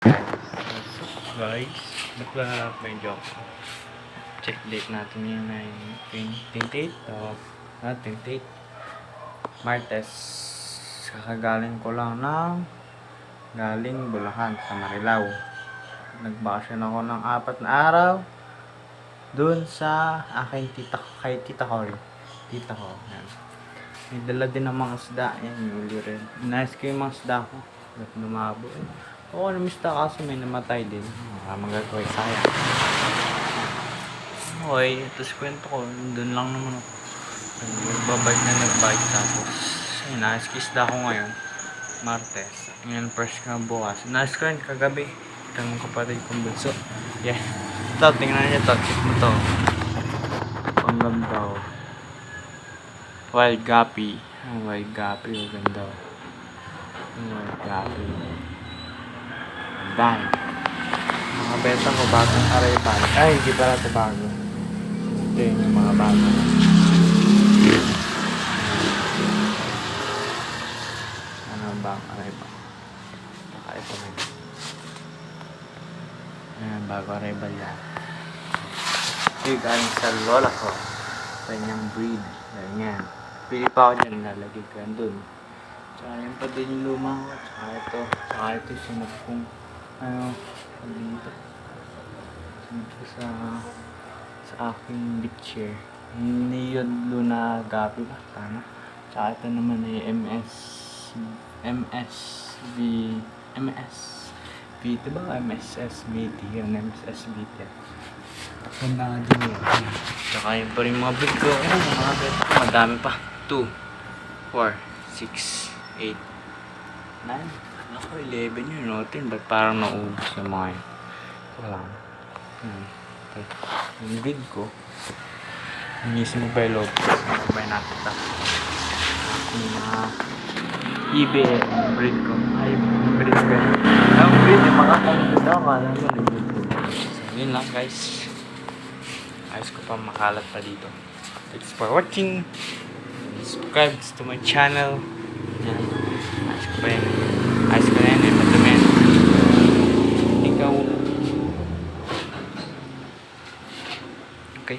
Guys, bakla medyo check date natin yung 28 o 28 Martes. Kakagaling ko lang ng galing Bulacan sa Marilao. Nagbakasyon ako ng 4 na araw dun sa aking tita, kay tita ko. Tita ko. Yan. May dala din ng mga isda. Yan, yuli rin. Nice ko yung mga isda ko. Ba't lumabo eh. Oo, namista kaso may namatay din. Magagawin sayang. Okay, tapos kwento ko. Doon lang naman ako. Nagbabike tapos. Ayun, naiskisda ko ngayon. Martes. Ngayon first ka bukas. Nice ko yun kagabi. Itang kapatid kong bunso. Yeah. Ito, tingnan niyo to. Check mo to. Ang ganda oh. Wild Guppy. Wild Guppy. Ang ganda oh. Wild Guppy. Dahil mga benta ko bagong arrival. Ay, hindi pala ito bago. Ito yung mga bago. Ano bang arrival? Baka ito rin. Ayan, bago arrival yan. Ito galing sa lola ko. Kanyang breed. Ganyan. Pili pa ako dyan. Nalagay ko yan dun. Tsaka yan pa din yung luma ko. Tsaka ito. Tsaka ito sunod kong dito. Sunod sa aking beach chair. Neon Luna Gabi ba? Tama. Tsaka ito naman ay MSVT ba? MSSVT yun. MSSVT. Ganda nga din yun. Tsaka yun pa rin mga big ko. Mga bed ko. Madami pa. 2, 4, 6, 8, 9. Ako, 11 yun, no? Ba't parang naubos yung mga yun? Wala. Okay. Yung bid ko. Yung mismo ba yung loob? Sabay natin ito. Yung mga eBay, yung breed ko. Ay, yung breed ko. Yung breed, yung makakalimutan ako. Kala mo, libid ko. So, yun lang, guys. Ayos ko pa makalat pa dito. Thanks for watching. Subscribe to my channel. Yan. Ayos ko pa yun. Ayos ko